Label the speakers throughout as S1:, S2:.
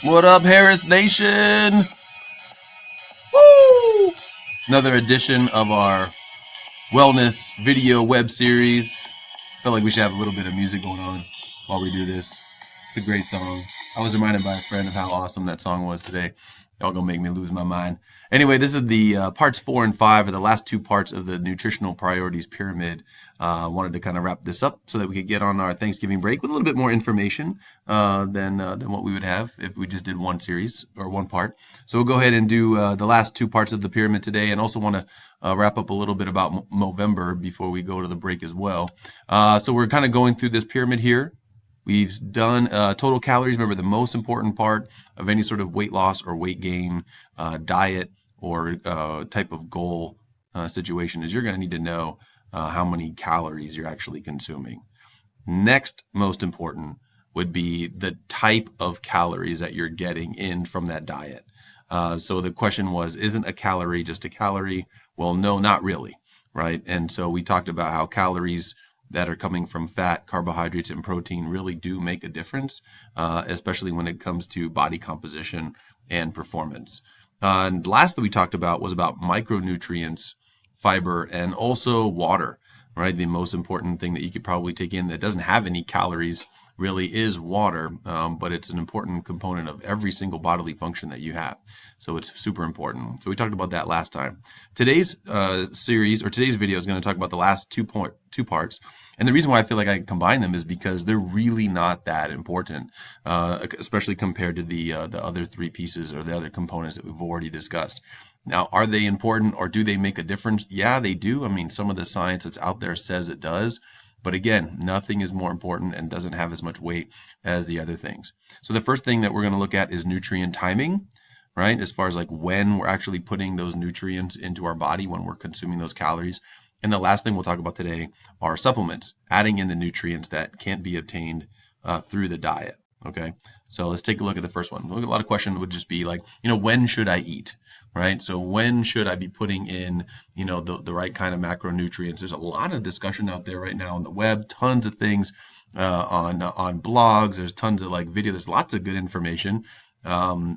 S1: What up, Harris Nation? Woo! Another edition of our wellness video web series. Felt like we should have a little bit of music going on while we do this. It's a great song. I was reminded by a friend of how awesome that song was today. Y'all gonna make me lose my mind. Anyway, this is the parts 4 and 5 are the last two parts of the Nutritional Priorities Pyramid. Wanted to kind of wrap this up so that we could get on our Thanksgiving break with a little bit more information than what we would have if we just did one series or one part. So we'll go ahead and do the last two parts of the pyramid today, and also want to wrap up a little bit about Movember before we go to the break as well. So we're kind of going through this pyramid here. We've done total calories. Remember, the most important part of any sort of weight loss or weight gain diet or type of goal situation is you're going to need to know how many calories you're actually consuming. Next most important would be the type of calories that you're getting in from that diet. So the question was, isn't a calorie just a calorie? Well, no, not really, right? And so we talked about how calories that are coming from fat, carbohydrates, and protein really do make a difference, especially when it comes to body composition and performance. And last that we talked about was about micronutrients, fiber, and also water, right? The most important thing that you could probably take in that doesn't have any calories really is water, but it's an important component of every single bodily function that you have. So it's super important. So we talked about that last time. Today's series or today's video is going to talk about the last two parts. And the reason why I feel like I combine them is because they're really not that important, especially compared to the other three pieces or the other components that we've already discussed. Now, are they important or do they make a difference? Yeah, they do. I mean, some of the science that's out there says it does. But again, nothing is more important and doesn't have as much weight as the other things. So the first thing that we're going to look at is nutrient timing, right? As far as like when we're actually putting those nutrients into our body, when we're consuming those calories. And the last thing we'll talk about today are supplements, adding in the nutrients that can't be obtained through the diet. Okay, so let's take a look at the first one. A lot of questions would just be like, when should I eat, right? So when should I be putting in, the right kind of macronutrients? There's a lot of discussion out there right now on the web, tons of things on blogs. There's tons of like video. There's lots of good information. I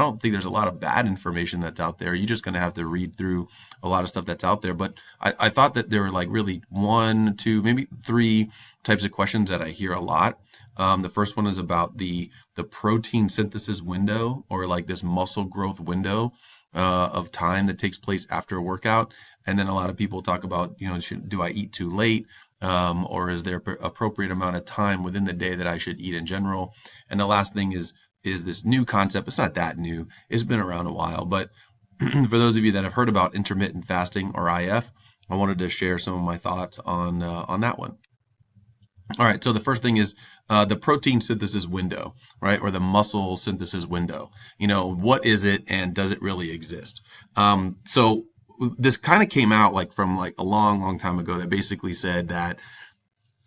S1: don't think there's a lot of bad information that's out there. You're just going to have to read through a lot of stuff that's out there. But I thought that there were like really 1, 2, maybe 3 types of questions that I hear a lot. The first one is about the protein synthesis window, or like this muscle growth window of time that takes place after a workout. And then a lot of people talk about, do I eat too late? Or is there an appropriate amount of time within the day that I should eat in general? And the last thing is this new concept. It's not that new. It's been around a while, but for those of you that have heard about intermittent fasting or IF, I wanted to share some of my thoughts on that one. All right, so the first thing is the protein synthesis window, right, or the muscle synthesis window. What is it, and does it really exist? So this kind of came out from a long time ago that basically said that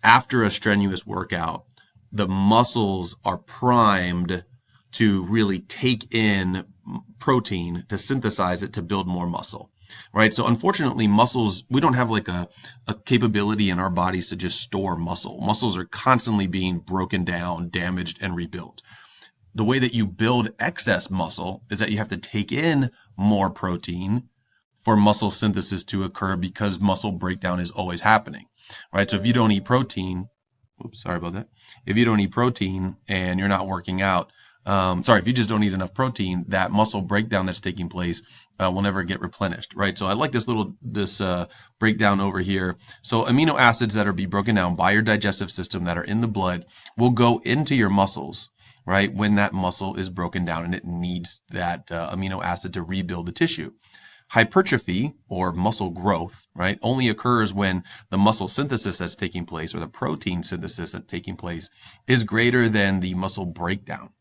S1: after a strenuous workout, the muscles are primed to really take in protein, to synthesize it to build more muscle, right? So unfortunately, muscles, we don't have a capability in our bodies to just store muscle. Muscles are constantly being broken down, damaged, and rebuilt. The way that you build excess muscle is that you have to take in more protein for muscle synthesis to occur, because muscle breakdown is always happening, right? So if you don't eat protein, oops, sorry about that. If you don't eat protein and you're not working out, if you just don't eat enough protein, that muscle breakdown that's taking place will never get replenished, right? So I like this breakdown over here. So amino acids that are be broken down by your digestive system that are in the blood will go into your muscles, right? When that muscle is broken down and it needs that amino acid to rebuild the tissue. Hypertrophy, or muscle growth, right, only occurs when the muscle synthesis that's taking place, or the protein synthesis that's taking place, is greater than the muscle breakdown.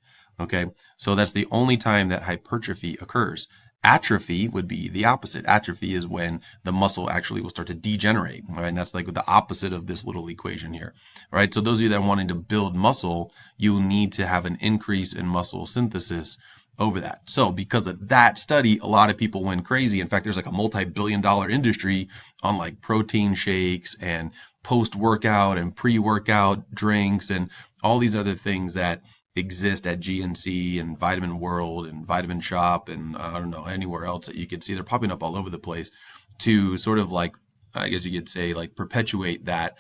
S1: Okay, so that's the only time that hypertrophy occurs. Atrophy would be the opposite. Atrophy is when the muscle actually will start to degenerate, right? And that's like the opposite of this little equation here, right? So those of you that are wanting to build muscle, you need to have an increase in muscle synthesis over that. So because of that study, a lot of people went crazy. In fact, there's a multi-billion-dollar industry on protein shakes and post-workout and pre-workout drinks and all these other things that exist at GNC and Vitamin World and Vitamin Shop and I don't know, anywhere else that you can see. They're popping up all over the place to sort of like, I guess you could say, like perpetuate that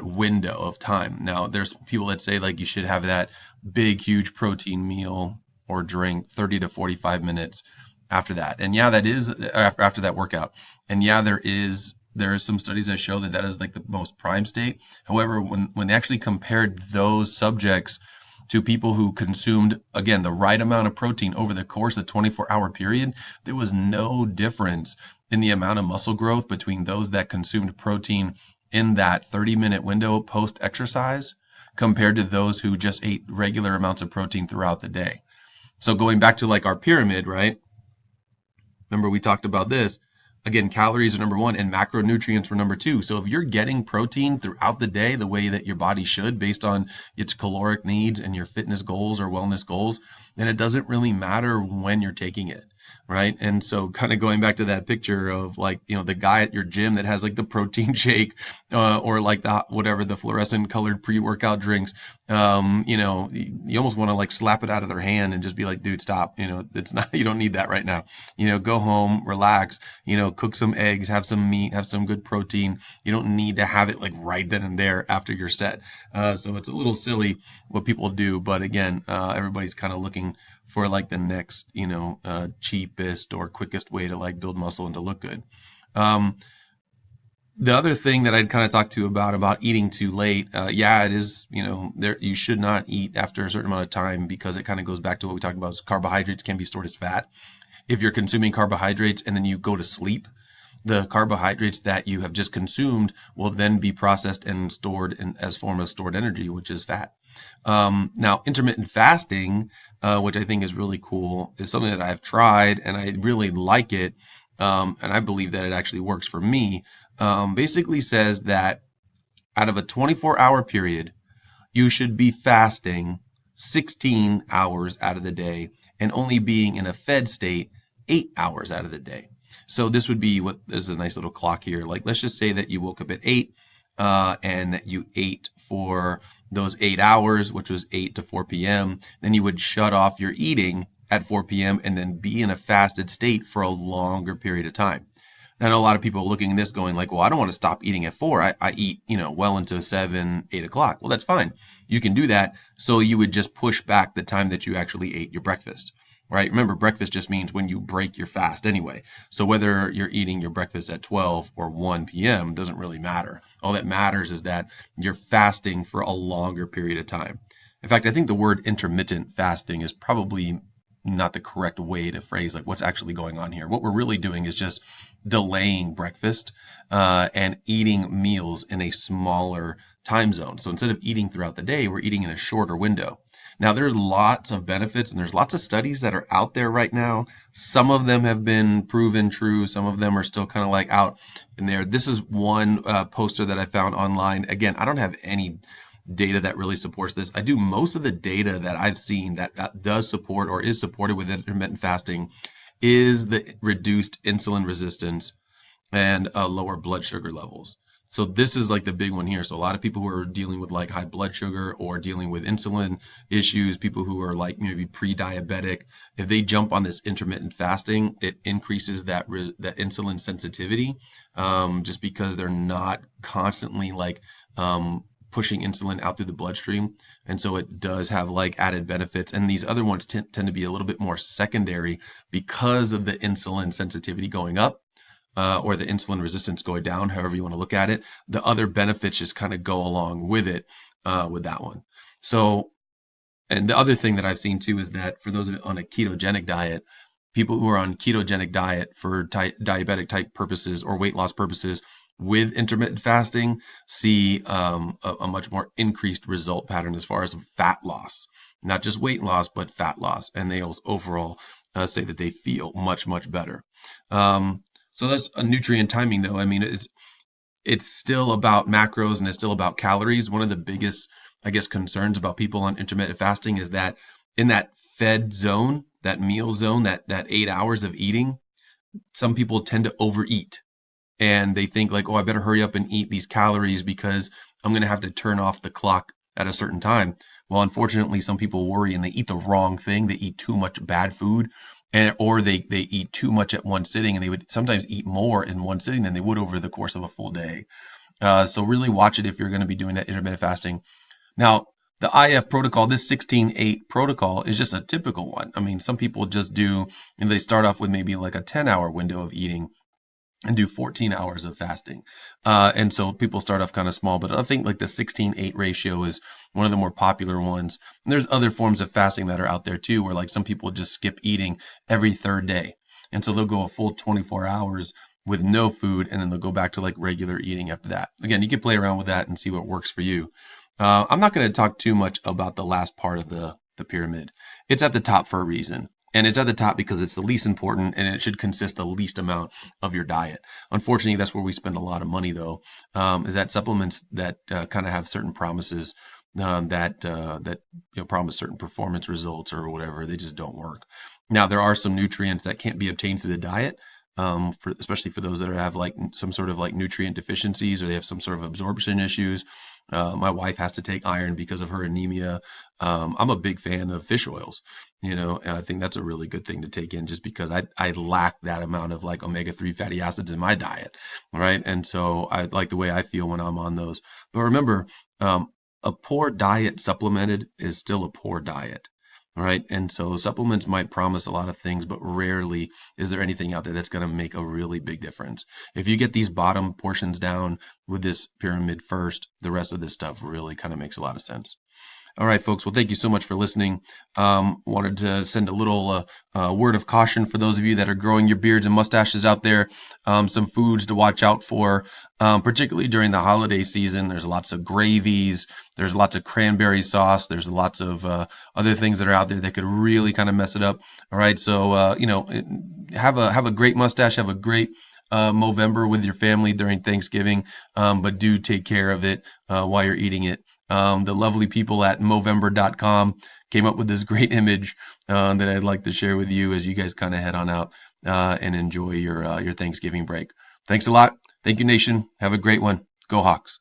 S1: window of time. Now, there's people that say like you should have that big, huge protein meal or drink 30 to 45 minutes after that. And yeah, that is after that workout. And yeah, there is some studies that show that that is like the most prime state. However, when they actually compared those subjects to people who consumed, again, the right amount of protein over the course of a 24-hour period, there was no difference in the amount of muscle growth between those that consumed protein in that 30-minute window post exercise compared to those who just ate regular amounts of protein throughout the day. So going back to like our pyramid, right? Remember we talked about this. Again, calories are number one and macronutrients were number two. So if you're getting protein throughout the day the way that your body should based on its caloric needs and your fitness goals or wellness goals, then it doesn't really matter when you're taking it, right? And so kind of going back to that picture of like, the guy at your gym that has like the protein shake or like the whatever, the fluorescent colored pre-workout drinks, you almost want to like slap it out of their hand and just be like, dude, stop. It's not, you don't need that right now. Go home, relax, cook some eggs, have some meat, have some good protein. You don't need to have it like right then and there after your set. So it's a little silly what people do, but again, everybody's kind of looking for like the next, cheapest or quickest way to like build muscle and to look good. The other thing that I'd kind of talk to about eating too late, yeah, it is, there you should not eat after a certain amount of time because it kind of goes back to what we talked about. Is carbohydrates can be stored as fat. If you're consuming carbohydrates and then you go to sleep, the carbohydrates that you have just consumed will then be processed and stored as form of stored energy, which is fat. Now, intermittent fasting, which I think is really cool, is something that I've tried and I really like it. And I believe that it actually works for me. Basically says that out of a 24-hour period, you should be fasting 16 hours out of the day and only being in a fed state 8 hours out of the day. So this would be this is a nice little clock here. Like, let's just say that you woke up at 8 and you ate for those 8 hours, which was 8 to 4 p.m. Then you would shut off your eating at 4 p.m. and then be in a fasted state for a longer period of time. I know a lot of people looking at this going like, well, I don't want to stop eating at 4. I eat, well into 7, 8 o'clock. Well, that's fine. You can do that. So you would just push back the time that you actually ate your breakfast, right? Remember, breakfast just means when you break your fast anyway. So whether you're eating your breakfast at 12 or 1 p.m. doesn't really matter. All that matters is that you're fasting for a longer period of time. In fact, I think the word intermittent fasting is probably not the correct way to phrase like what's actually going on here. What we're really doing is just delaying breakfast and eating meals in a smaller time zone. So instead of eating throughout the day, we're eating in a shorter window. Now, there's lots of benefits and there's lots of studies that are out there right now. Some of them have been proven true. Some of them are still kind of like out in there. This is one poster that I found online. Again, I don't have any data that really supports this. I do most of the data that I've seen that does support or is supported with intermittent fasting is the reduced insulin resistance and lower blood sugar levels. So this is like the big one here. So a lot of people who are dealing with like high blood sugar or dealing with insulin issues, people who are like maybe pre-diabetic, if they jump on this intermittent fasting, it increases that insulin sensitivity just because they're not constantly like pushing insulin out through the bloodstream. And so it does have like added benefits. And these other ones tend to be a little bit more secondary because of the insulin sensitivity going up or the insulin resistance going down, however you want to look at it. The other benefits just kind of go along with it with that one. So, and the other thing that I've seen too is that for those on a ketogenic diet, people who are on ketogenic diet for diabetic type purposes or weight loss purposes with intermittent fasting see a much more increased result pattern as far as fat loss, not just weight loss, but fat loss. And they also overall say that they feel much, much better. So that's a nutrient timing though. I mean, it's still about macros and it's still about calories. One of the biggest, I guess, concerns about people on intermittent fasting is that in that fed zone, that meal zone, that 8 hours of eating, some people tend to overeat. And they think like, oh, I better hurry up and eat these calories because I'm going to have to turn off the clock at a certain time. Well, unfortunately, some people worry and they eat the wrong thing. They eat too much bad food, or they eat too much at one sitting, and they would sometimes eat more in one sitting than they would over the course of a full day. So really watch it if you're going to be doing that intermittent fasting. Now, the IF protocol, this 16-8 protocol is just a typical one. I mean, some people just do, and they start off with maybe like a 10-hour window of eating and do 14 hours of fasting. And so people start off kind of small, but I think like the 16-8 ratio is one of the more popular ones. And there's other forms of fasting that are out there too, where like some people just skip eating every third day. And so they'll go a full 24 hours with no food, and then they'll go back to like regular eating after that. Again, you can play around with that and see what works for you. I'm not going to talk too much about the last part of the pyramid. It's at the top for a reason. And it's at the top because it's the least important and it should consist the least amount of your diet. Unfortunately, that's where we spend a lot of money, though, is that supplements that kind of have certain promises that promise certain performance results or whatever, they just don't work. Now, there are some nutrients that can't be obtained through the diet, especially for those that have like some sort of like nutrient deficiencies or they have some sort of absorption issues. My wife has to take iron because of her anemia. I'm a big fan of fish oils, and I think that's a really good thing to take in just because I lack that amount of like omega-3 fatty acids in my diet, right? And so I like the way I feel when I'm on those. But remember, a poor diet supplemented is still a poor diet. Right. And so supplements might promise a lot of things, but rarely is there anything out there that's going to make a really big difference. If you get these bottom portions down with this pyramid first, the rest of this stuff really kind of makes a lot of sense. All right, folks. Well, thank you so much for listening. Wanted to send a little word of caution for those of you that are growing your beards and mustaches out there. Some foods to watch out for, particularly during the holiday season. There's lots of gravies. There's lots of cranberry sauce. There's lots of other things that are out there that could really kind of mess it up. All right, so have a great mustache. Have a great Movember with your family during Thanksgiving, but do take care of it while you're eating it. The lovely people at Movember.com came up with this great image that I'd like to share with you as you guys kind of head on out and enjoy your Thanksgiving break. Thanks a lot. Thank you, Nation. Have a great one. Go Hawks.